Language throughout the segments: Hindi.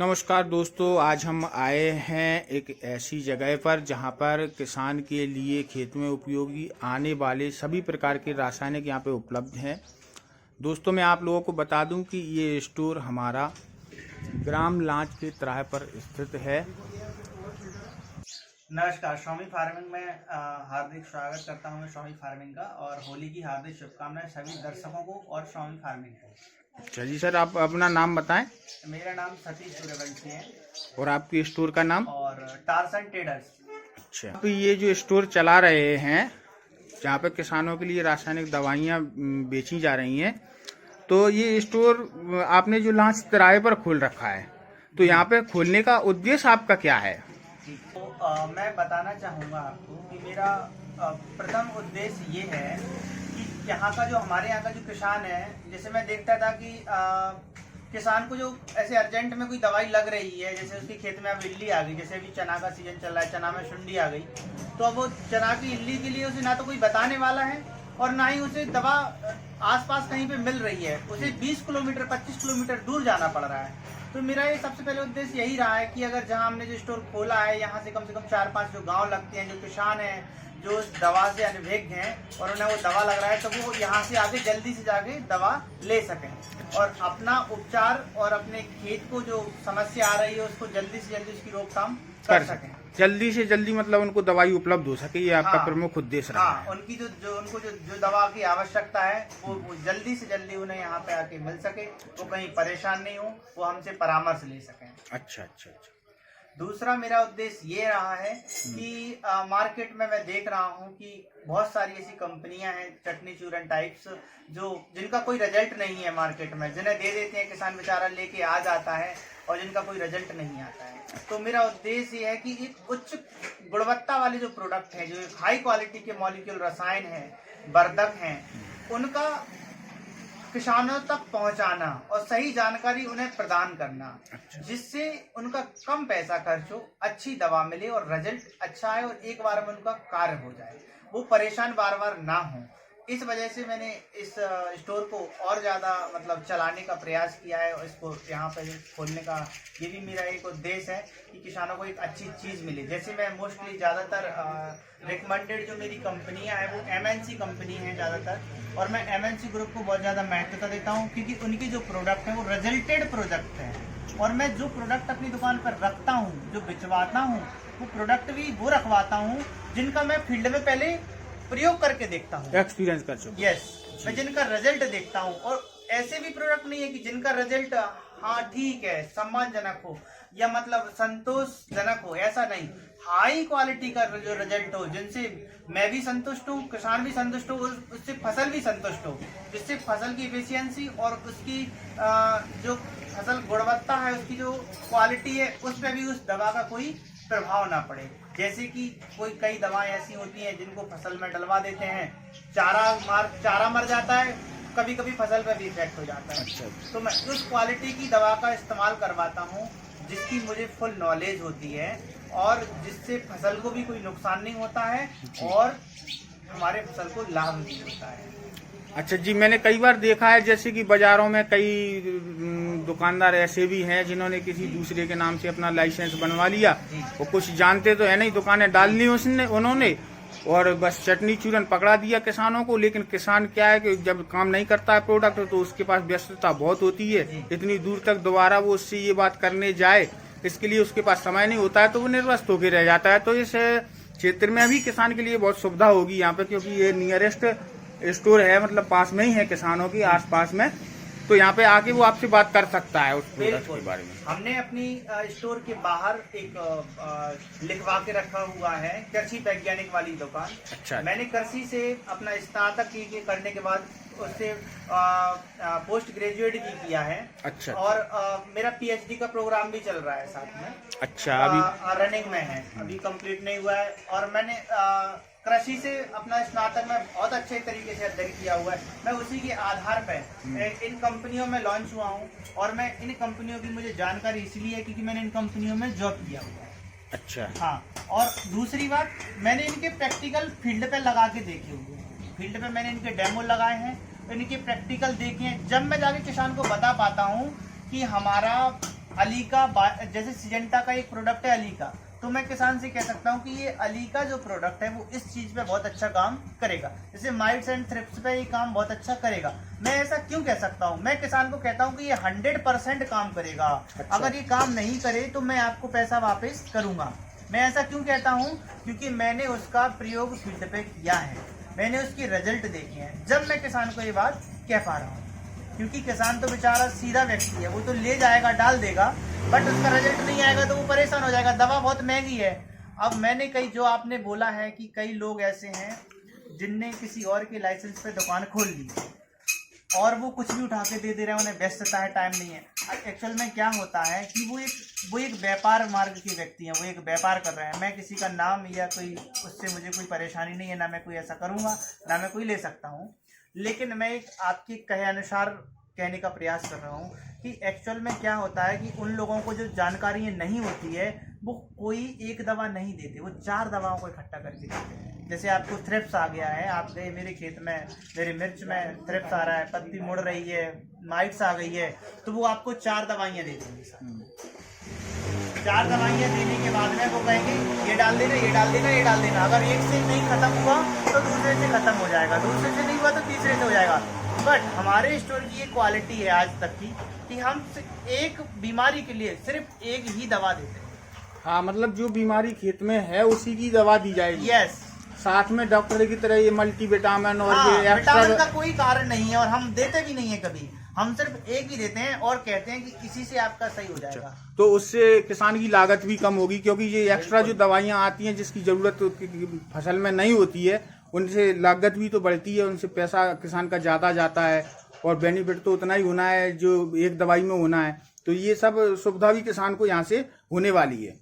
नमस्कार दोस्तों, आज हम आए हैं एक ऐसी जगह पर जहां पर किसान के लिए खेत में उपयोगी आने वाले सभी प्रकार के रासायनिक यहां पे उपलब्ध हैं। दोस्तों, मैं आप लोगों को बता दूं कि ये स्टोर हमारा ग्राम लांच के तिराहे पर स्थित है। नमस्कार, स्वामी फार्मिंग में हार्दिक स्वागत करता हूं मैं स्वामी फार्मिंग का, और होली की हार्दिक शुभकामनाएं सभी दर्शकों को और स्वामी फार्मिंग को। चलिए सर, आप अपना नाम बताएं। मेरा नाम सतीश सूर्यवंशी है और आपके स्टोर का नाम? और टार्सन ट्रेडर्स। अच्छा, आप ये जो स्टोर चला रहे हैं जहाँ पे किसानों के लिए रासायनिक दवाइयाँ बेची जा रही हैं, तो ये स्टोर आपने जो लांच तिराहे पर खोल रखा है, तो यहाँ पे खोलने का उद्देश्य आपका क्या है? तो मैं बताना चाहूँगा आपको कि मेरा प्रथम उद्देश्य ये है कि यहाँ का जो हमारे यहाँ का जो किसान है, जैसे मैं देखता था कि किसान को जो ऐसे अर्जेंट में कोई दवाई लग रही है, जैसे उसके खेत में अब इल्ली आ गई, जैसे अभी चना का सीजन चल रहा है, चना में सुंडी आ गई, तो अब वो चना की इल्ली के लिए उसे ना तो कोई बताने वाला है और ना ही उसे दवा आसपास कहीं पे मिल रही है। उसे 20 किलोमीटर 25 किलोमीटर दूर जाना पड़ रहा है। तो मेरा ये सबसे पहले उद्देश्य यही रहा है कि अगर जहाँ हमने जो स्टोर खोला है, यहाँ से कम 4-5 जो गांव लगते हैं, जो किसान हैं, जो दवा से अनभिज्ञ हैं और उन्हें वो दवा लग रहा है, तो वो यहाँ से आगे जल्दी से जाके दवा ले सकें और अपना उपचार और अपने खेत को जो समस्या आ रही है उसको जल्दी से जल्दी उसकी रोकथाम कर सकें। जल्दी से जल्दी मतलब उनको दवाई उपलब्ध हो सके, ये आपका हाँ, प्रमुख उद्देश्य रहा है। उनकी उनको जो दवा की आवश्यकता है वो जल्दी से जल्दी उन्हें यहाँ पे आके मिल सके, वो कहीं परेशान नहीं हो, वो हमसे परामर्श ले सकें। अच्छा अच्छा अच्छा। दूसरा मेरा उद्देश्य ये रहा है कि मार्केट में मैं देख रहा हूँ कि बहुत सारी ऐसी कंपनियां हैं, चटनी चूरन टाइप्स, जिनका कोई रिजल्ट नहीं है मार्केट में, जिन्हें दे देते हैं, किसान बेचारा लेके आ जाता है और जिनका कोई रिजल्ट नहीं आता है। तो मेरा उद्देश्य ये है कि एक उच्च गुणवत्ता वाले जो प्रोडक्ट है, जो एक हाई क्वालिटी के मॉलिक्यूल रसायन है, वर्धक हैं, उनका किसानों तक पहुंचाना और सही जानकारी उन्हें प्रदान करना, जिससे उनका कम पैसा खर्च हो, अच्छी दवा मिले और रिजल्ट अच्छा है और एक बार में उनका कार्य हो जाए, वो परेशान बार बार ना हो। इस वजह से मैंने इस स्टोर को और ज़्यादा मतलब चलाने का प्रयास किया है और इसको यहाँ पे खोलने का ये भी मेरा एक उद्देश्य है कि किसानों को एक अच्छी चीज़ मिले। जैसे मैं मोस्टली ज़्यादातर रिकमेंडेड जो मेरी कंपनियाँ हैं वो MNC कंपनी हैं ज़्यादातर, और मैं MNC ग्रुप को बहुत ज़्यादा महत्वता देता हूँ क्योंकि उनकी जो प्रोडक्ट है वो रिजल्टेड प्रोडक्ट है। और मैं जो प्रोडक्ट अपनी दुकान पर रखता हूँ, जो बिचवाता हूँ, वो प्रोडक्ट भी वो रखवाता हूँ जिनका मैं फील्ड में पहले प्रयोग करके देखता हूँ, एक्सपीरियंस कर चुका। यस, मैं जिनका रिजल्ट देखता हूँ। और ऐसे भी प्रोडक्ट नहीं है कि जिनका रिजल्ट हाँ ठीक है, सम्मानजनक हो या मतलब संतोषजनक हो, ऐसा नहीं। हाई क्वालिटी का जो रिजल्ट हो, जिनसे मैं भी संतुष्ट हूँ, किसान भी संतुष्ट हो, उससे फसल भी संतुष्ट हो, जिससे फसल की एफिशिएंसी और उसकी जो फसल गुणवत्ता है, उसकी जो क्वालिटी है, उस पर भी उस दवा का कोई प्रभाव ना पड़े। जैसे कि कई दवाएं ऐसी होती हैं जिनको फसल में डलवा देते हैं, चारा मर जाता है, कभी कभी फसल पे भी इफेक्ट हो जाता है। तो मैं उस क्वालिटी की दवा का इस्तेमाल करवाता हूँ जिसकी मुझे फुल नॉलेज होती है और जिससे फसल को भी कोई नुकसान नहीं होता है और हमारे फसल को लाभ भी होता है। अच्छा जी, मैंने कई बार देखा है जैसे कि बाजारों में कई दुकानदार ऐसे भी हैं जिन्होंने किसी दूसरे के नाम से अपना लाइसेंस बनवा लिया और कुछ जानते तो है नहीं, दुकानें डाल ली उन्होंने और बस चटनी चूरन पकड़ा दिया किसानों को। लेकिन किसान क्या है कि जब काम नहीं करता है प्रोडक्ट, तो उसके पास व्यस्तता बहुत होती है, इतनी दूर तक दोबारा वो उससे ये बात करने जाए, इसके लिए उसके पास समय नहीं होता है, तो वो निर्वस्त होकर रह जाता है। तो इस क्षेत्र में भी किसान के लिए बहुत सुविधा होगी यहाँ पे, क्योंकि ये नियरेस्ट स्टोर है, मतलब पास में ही है किसानों की आसपास में, तो यहाँ पे आके वो आपसे बात कर सकता है उस प्रोडक्ट के बारे में। हमने अपनी स्टोर के बाहर एक लिखवा के रखा हुआ है, कृषि वैज्ञानिक वाली दुकान। अच्छा। मैंने कृषि से अपना स्नातक करने के बाद उससे पोस्ट ग्रेजुएट भी किया है। अच्छा। और मेरा PhD का प्रोग्राम भी चल रहा है साथ में। अच्छा, अभी रनिंग में है, अभी कंप्लीट नहीं हुआ है। और मैंने कृषि से अपना स्नातक में बहुत अच्छे तरीके से अध्ययन किया हुआ है। मैं उसी के आधार पर इन कंपनियों में लॉन्च हुआ हूँ और मैं इन कंपनियों की मुझे जानकारी इसलिए है क्योंकि मैंने इन कंपनियों में जॉब किया हुआ है। अच्छा। हाँ, और दूसरी बात, मैंने इनके प्रैक्टिकल फील्ड पे लगा के देखे हुए हैं। फील्ड पे मैंने इनके डेमो लगाए हैं, इनके प्रैक्टिकल देखे हैं। जब मैं जाके किसान को बता पाता हूँ कि हमारा अलीका जैसे सिजेंटा का एक प्रोडक्ट है अलीका, तो मैं किसान से कह सकता हूँ कि ये अली का जो प्रोडक्ट है वो इस चीज पे बहुत अच्छा काम करेगा, जैसे माइट्स एंड थ्रिप्स पे ये काम बहुत अच्छा करेगा। मैं ऐसा क्यों कह सकता हूँ? मैं किसान को कहता हूँ कि ये 100% काम करेगा। अच्छा। अगर ये काम नहीं करे तो मैं आपको पैसा वापस करूंगा। मैं ऐसा क्यों कहता हूँ? क्योंकि मैंने उसका प्रयोग फील्ड पे किया है, मैंने उसकी रिजल्ट देखे हैं, जब मैं किसान को ये बात कह पा रहा हूँ। क्योंकि किसान तो बेचारा सीधा व्यक्ति है, वो तो ले जाएगा डाल देगा, बट उसका रिजल्ट नहीं आएगा तो वो परेशान हो जाएगा। दवा बहुत महंगी है। अब मैंने कई, जो आपने बोला है कि कई लोग ऐसे हैं जिनने किसी और के लाइसेंस पे दुकान खोल ली और वो कुछ भी उठा के दे रहे हैं, उन्हें व्यस्तता है, टाइम नहीं है। एक्चुअल में क्या होता है कि वो एक व्यापार मार्ग के व्यक्ति हैं, वो एक व्यापार कर रहे हैं। मैं किसी का नाम या कोई, उससे मुझे कोई परेशानी नहीं है, ना मैं कोई ऐसा करूँगा, ना मैं कोई ले सकता हूँ। लेकिन मैं एक आपके कहे अनुसार कहने का प्रयास कर रहा हूँ कि एक्चुअल में क्या होता है कि उन लोगों को जो जानकारी नहीं होती है वो कोई एक दवा नहीं देते, वो 4 दवाओं को इकट्ठा करके देते हैं। जैसे आपको थ्रिप्स आ गया है, आप गए मेरे खेत में, मेरी मिर्च में थ्रिप्स आ रहा है, पत्ती मुड़ रही है, माइट्स आ गई है, तो वो आपको 4 दवाइयाँ दे देंगे। 4 दवाइयाँ देने के बाद में वो कहेंगे ये डाल देना, ये डाल देना, ये डाल देना। अगर एक से नहीं खत्म हुआ तो दूसरे से खत्म हो जाएगा, दूसरे से नहीं हुआ तो तीसरे से हो जाएगा। बट हमारे स्टोर की ये क्वालिटी है आज तक की कि हम एक बीमारी के लिए सिर्फ एक ही दवा देते हैं। हाँ, मतलब जो बीमारी खेत में है उसी की दवा दी जाएगी। यस। साथ में डॉक्टर की तरह ये मल्टीविटामिन और हाँ, ये विटामिन का कोई कारण नहीं है और हम देते भी नहीं है कभी। हम सिर्फ एक ही देते हैं और कहते हैं कि इसी से आपका सही हो जाएगा। तो उससे किसान की लागत भी कम होगी, क्योंकि ये एक्स्ट्रा जो दवाइयाँ आती हैं जिसकी जरूरत फसल में नहीं होती है, उनसे लागत भी तो बढ़ती है, उनसे पैसा किसान का ज्यादा जाता है और बेनिफिट तो उतना ही होना है जो एक दवाई में होना है। तो ये सब सुविधा भी किसान को यहाँ से होने वाली है।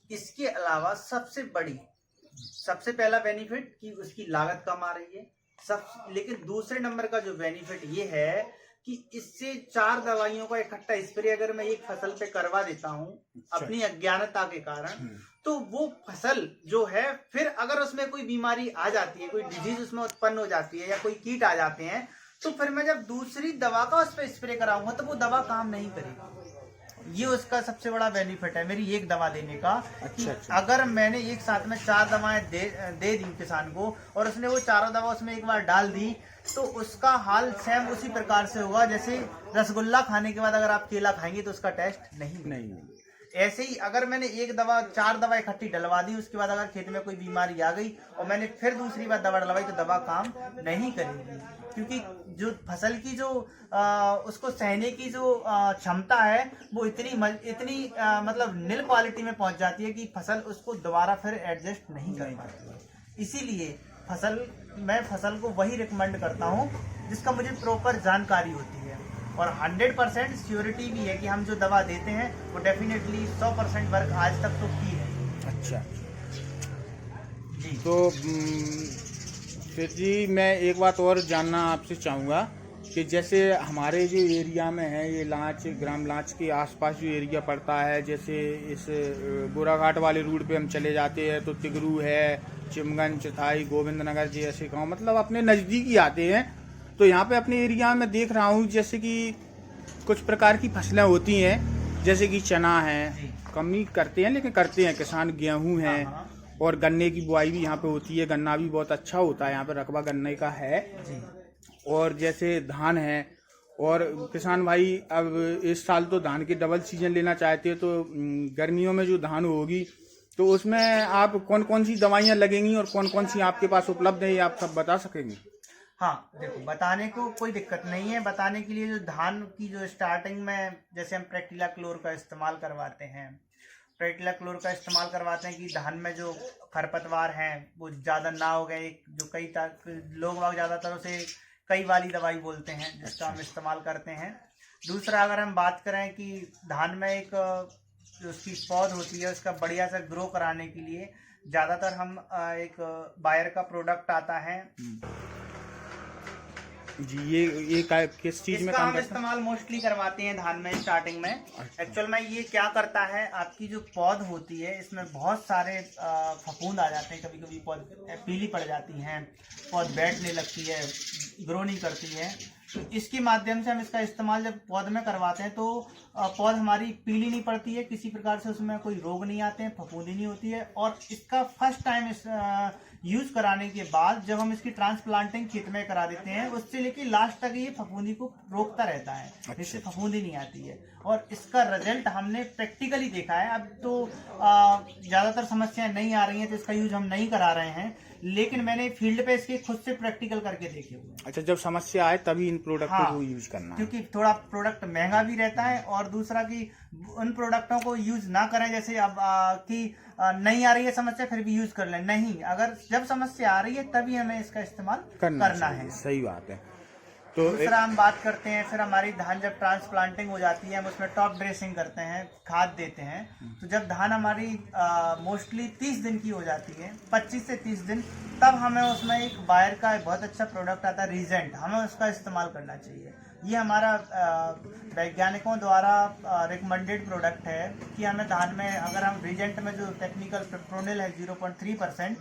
इसके अलावा सबसे पहला बेनिफिट कि उसकी लागत कम आ रही है। लेकिन दूसरे नंबर का जो बेनिफिट ये है कि इससे 4 दवाइयों का इकट्ठा स्प्रे अगर मैं एक फसल पे करवा देता हूँ अपनी अज्ञानता के कारण, तो वो फसल जो है फिर अगर उसमें कोई बीमारी आ जाती है, कोई डिजीज उसमें उत्पन्न हो जाती है या कोई कीट आ जाते हैं, तो फिर मैं जब दूसरी दवा का उस पर स्प्रे कराऊंगा तो वो दवा काम नहीं करेगी। ये उसका सबसे बड़ा बेनिफिट है मेरी एक दवा देने का। अच्छा। अगर मैंने एक साथ में 4 दवाएं दे दी किसान को और उसने वो 4 दवा उसमें एक बार डाल दी, तो उसका हाल सेम उसी प्रकार से होगा जैसे रसगुल्ला खाने के बाद अगर आप केला खाएंगे तो उसका टेस्ट नहीं। ऐसे ही अगर मैंने 4 दवा इकट्ठी डलवा दी, उसके बाद अगर खेत में कोई बीमारी आ गई और मैंने फिर दूसरी बार दवा डलवाई तो दवा काम नहीं करेगी, क्योंकि जो फसल की जो उसको सहने की जो क्षमता है वो इतनी मतलब नील क्वालिटी में पहुंच जाती है कि फसल उसको दोबारा फिर एडजस्ट नहीं कर पाती है। इसीलिए मैं फसल को वही रिकमेंड करता हूँ जिसका मुझे प्रॉपर जानकारी होती है और 100% श्योरिटी भी है कि हम जो दवा देते हैं वो डेफिनेटली 100% वर्क आज तक तो की है। अच्छा जी। तो फिर जी मैं एक बात और जानना आपसे चाहूँगा कि जैसे हमारे जो एरिया में है ये ग्राम लांच के आसपास जो एरिया पड़ता है, जैसे इस गोराघाट वाले रूट पे हम चले जाते हैं तो तिगरू है, चिमगन, चिथाई, गोविंद नगर जी ऐसे गाँव मतलब अपने नज़दीक ही आते हैं। तो यहाँ पे अपने एरिया में देख रहा हूँ जैसे कि कुछ प्रकार की फसलें होती हैं, जैसे कि चना है, कमी करते हैं लेकिन करते हैं किसान, गेहूँ है और गन्ने की बुआई भी यहाँ पे होती है। गन्ना भी बहुत अच्छा होता है यहाँ पे, रकबा गन्ने का है। और जैसे धान है और किसान भाई अब इस साल तो धान के डबल सीजन लेना चाहते हैं, तो गर्मियों में जो धान होगी तो उसमें आप कौन कौन सी दवाइयाँ लगेंगी और कौन कौन सी आपके पास उपलब्ध है, ये आप सब बता सकेंगे? हाँ, देखो बताने को कोई दिक्कत नहीं है। बताने के लिए जो धान की जो स्टार्टिंग में जैसे हम प्रेक्टिला क्लोर का इस्तेमाल करवाते हैं, कि धान में जो खरपतवार हैं वो ज़्यादा ना हो गए, जो कई लोग ज़्यादातर उसे कई वाली दवाई बोलते हैं जिसका हम इस्तेमाल करते हैं। दूसरा अगर हम बात करें कि धान में एक जो उसकी पौध होती है उसका बढ़िया से ग्रो कराने के लिए ज़्यादातर हम एक बायर का प्रोडक्ट आता है जी, ये किस चीज में काम हम इस्तेमाल मोस्टली करवाते हैं धान में स्टार्टिंग में। एक्चुअल में ये क्या करता है, आपकी जो पौध होती है इसमें बहुत सारे फफूंद आ जाते हैं, कभी कभी पौध पीली पड़ जाती हैं, पौध बैठने लगती है, ग्रो नहीं करती है। तो इसके माध्यम से हम इसका इस्तेमाल जब पौध में करवाते हैं तो पौध हमारी पीली नहीं पड़ती है, किसी प्रकार से उसमें कोई रोग नहीं आते हैं, फफूंदी नहीं होती है। और इसका फर्स्ट टाइम इस यूज कराने के बाद जब हम इसकी ट्रांसप्लांटिंग खेत में करा देते हैं, उससे लेके लास्ट तक ये फफूंदी को रोकता रहता है, इससे फफूंदी नहीं आती है। और इसका रिजल्ट हमने प्रैक्टिकली देखा है। अब तो ज्यादातर समस्याएं नहीं आ रही हैं तो इसका यूज हम नहीं करा रहे हैं, लेकिन मैंने फील्ड पे इसके खुद से प्रैक्टिकल करके देखे हुए। अच्छा, जब समस्या आए तभी इन प्रोडक्टों हाँ, को यूज करना है। क्योंकि थोड़ा प्रोडक्ट महंगा भी रहता है, और दूसरा कि उन प्रोडक्टों को यूज ना करें जैसे अब कि नहीं आ रही है समस्या फिर भी यूज कर लें, नहीं, अगर जब समस्या आ रही है तभी हमें इसका इस्तेमाल करना है। सही बात है। तो दूसरा हम बात करते हैं, फिर हमारी धान जब ट्रांसप्लांटिंग हो जाती है हम उसमें टॉप ड्रेसिंग करते हैं, खाद देते हैं। तो जब धान हमारी मोस्टली 30 दिन की हो जाती है, 25 से 30 दिन, तब हमें उसमें एक बायर का बहुत अच्छा प्रोडक्ट आता है रीजेंट, हमें उसका इस्तेमाल करना चाहिए। ये हमारा वैज्ञानिकों द्वारा रिकमेंडेड प्रोडक्ट है कि हमें धान में अगर हम रीजेंट में जो टेक्निकल प्रोनिल है 0.3%,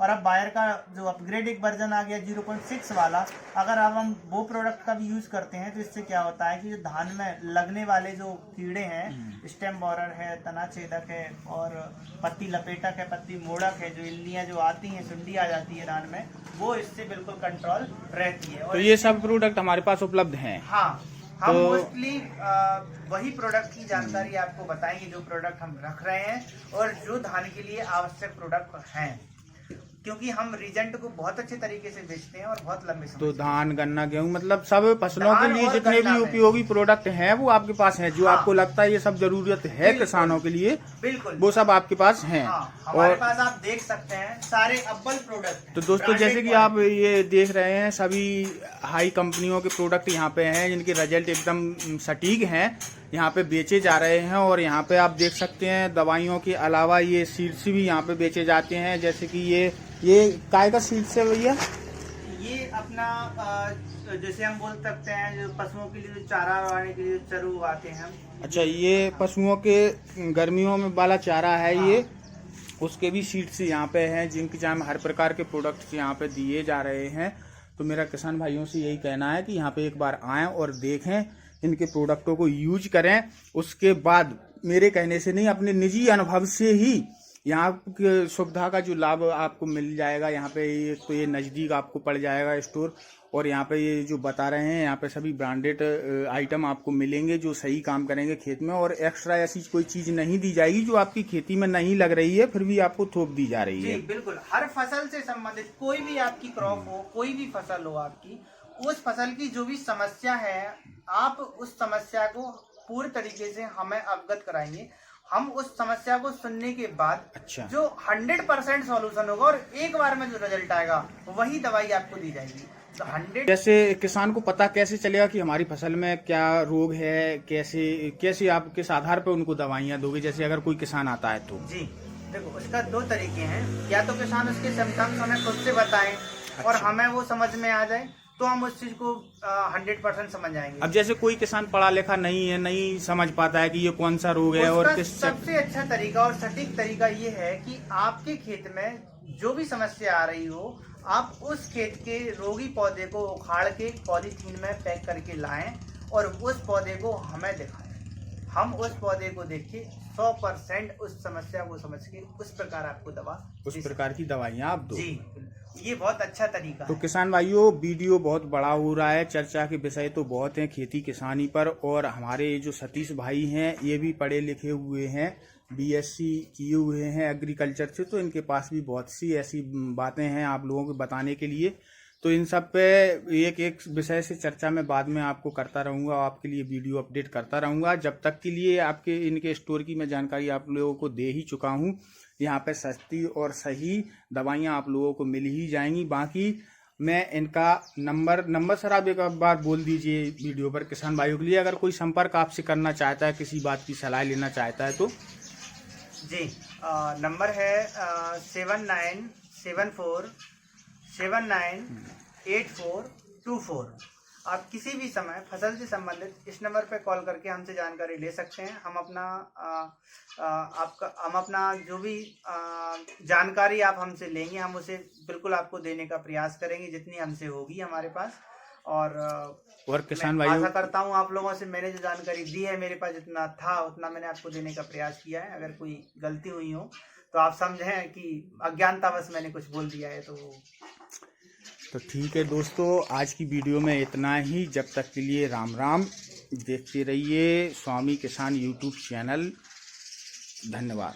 और अब बायर का जो अपग्रेडेड वर्जन आ गया 0.6 वाला, अगर अब हम वो प्रोडक्ट का भी यूज करते हैं तो इससे क्या होता है कि जो धान में लगने वाले जो कीड़े हैं, स्टेम बोरर है, तना छेदक है, और पत्ती लपेटक है, पत्ती मोड़क है, जो इल्लियां जो आती हैं, सुंडी आ जाती है धान में, वो इससे बिल्कुल कंट्रोल रहती है। तो ये सब प्रोडक्ट हमारे पास उपलब्ध हैं। हाँ, हम तो मोस्टली वही प्रोडक्ट की जानकारी आपको बताएंगे जो प्रोडक्ट हम रख रहे हैं और जो धान के लिए आवश्यक प्रोडक्ट हैं, क्योंकि हम रीजेंट को बहुत अच्छे तरीके से बेचते हैं और बहुत लंबे समय तो धान, गन्ना, गेहूं, मतलब सब फसलों के धान लिए और जितने गन्ना भी में। उपयोगी प्रोडक्ट हैं वो आपके पास हैं, जो हाँ। आपको लगता है ये सब जरूरत है बिल्कुल। किसानों के लिए, बिल्कुल वो सब आपके पास हैं। हाँ, हमारे और पास आप देख सकते हैं सारे अव्वल प्रोडक्ट। तो दोस्तों, जैसे कि आप ये देख रहे हैं, सभी हाई कंपनियों के प्रोडक्ट यहाँ पे हैं जिनके रिजल्ट एकदम सटीक हैं, यहाँ पे बेचे जा रहे हैं। और यहाँ पे आप देख सकते हैं दवाइयों के अलावा ये सीड्स भी यहाँ पे बेचे जाते हैं, जैसे कि ये काय का सीड्स है भैया? ये अपना जैसे हम बोल सकते हैं जो पशुओं के लिए जो चारा उगाने के लिए चरू उगाते हैं हम। अच्छा, ये पशुओं के गर्मियों में वाला चारा है। हाँ। ये उसके भी सीड्स यहाँ पे हैं, जिनकी जहाँ हर प्रकार के प्रोडक्ट्स यहाँ पे दिए जा रहे हैं। तो मेरा किसान भाइयों से यही कहना है कि यहाँ पे एक बार आएं और देखें, इनके प्रोडक्टों को यूज करें। उसके बाद मेरे कहने से नहीं, अपने निजी अनुभव से ही यहाँ की सुविधा का जो लाभ आपको मिल जाएगा। यहाँ पे एक तो ये नज़दीक आपको पड़ जाएगा स्टोर, और यहाँ पे ये जो बता रहे हैं यहाँ पे सभी ब्रांडेड आइटम आपको मिलेंगे जो सही काम करेंगे खेत में, और एक्स्ट्रा ऐसी कोई चीज़ नहीं दी जाएगी जो आपकी खेती में नहीं लग रही है फिर भी आपको थोप दी जा रही है। जी बिल्कुल, हर फसल से संबंधित कोई भी आपकी क्रॉप हो, कोई भी फसल हो आपकी, उस फसल की जो भी समस्या है आप उस समस्या को पूरी तरीके से हमें अवगत कराएंगे। हम उस समस्या को सुनने के बाद अच्छा, जो 100% सॉल्यूशन होगा और एक बार में जो रिजल्ट आएगा वही दवाई आपको दी जाएगी। तो 100 जैसे किसान को पता कैसे चलेगा कि हमारी फसल में क्या रोग है, कैसे आप किस आधार पर उनको दवाइयाँ दोगे, जैसे अगर कोई किसान आता है तो? जी देखो, उसका दो तरीके हैं, या तो किसान उसके सिम्टम्स हमें खुद से बताएं और हमें वो समझ में आ जाए तो हम उस चीज को 100% समझ जाएंगे। अब जैसे कोई किसान पढ़ा लिखा नहीं है, नहीं समझ पाता है कि ये कौन सा रोग है और किस सबसे अच्छा तरीका और सटीक तरीका ये है कि आपके खेत में जो भी समस्या आ रही हो, आप उस खेत के रोगी पौधे को उखाड़ के पॉलीथीन में पैक करके लाएं और उस पौधे को हमें दिखाएं। हम उस पौधे को देख के 100% उस समस्या को समझ के उस प्रकार आपको उस प्रकार की दवाइयाँ आप दो। जी, ये बहुत अच्छा तरीका तो है। किसान भाइयों, वीडियो बहुत बड़ा हो रहा है, चर्चा के विषय तो बहुत हैं खेती किसानी पर, और हमारे जो सतीश भाई हैं ये भी पढ़े लिखे हुए हैं, बीएससी किए हुए हैं एग्रीकल्चर से, तो इनके पास भी बहुत सी ऐसी बातें हैं आप लोगों को बताने के लिए। तो इन सब पे एक एक विषय से चर्चा मैं बाद में आपको करता रहूँगा, आपके लिए वीडियो अपडेट करता रहूँगा। जब तक के लिए आपके इनके स्टोर की मैं जानकारी आप लोगों को दे ही चुका हूँ। यहाँ पे सस्ती और सही दवाइयाँ आप लोगों को मिल ही जाएंगी। बाकी मैं इनका नंबर सर आप एक बार बोल दीजिए वीडियो पर किसान भाइयों के लिए, अगर कोई संपर्क आपसे करना चाहता है, किसी बात की सलाह लेना चाहता है तो? जी, नंबर है 7974798424। आप किसी भी समय फसल से संबंधित इस नंबर पे कॉल करके हमसे जानकारी ले सकते हैं। हम अपना जो भी जानकारी आप हमसे लेंगे हम उसे बिल्कुल आपको देने का प्रयास करेंगे जितनी हमसे होगी हमारे पास। और किसान मैं भाइयों, आशा करता हूँ आप लोगों से मैंने जो जानकारी दी है, मेरे पास जितना था उतना मैंने आपको देने का प्रयास किया है। अगर कोई गलती हुई हो तो आप समझें कि अज्ञानतावश मैंने कुछ बोल दिया है तो ठीक है दोस्तों, आज की वीडियो में इतना ही। जब तक के लिए राम राम। देखते रहिए स्वामी किसान यूट्यूब चैनल। धन्यवाद।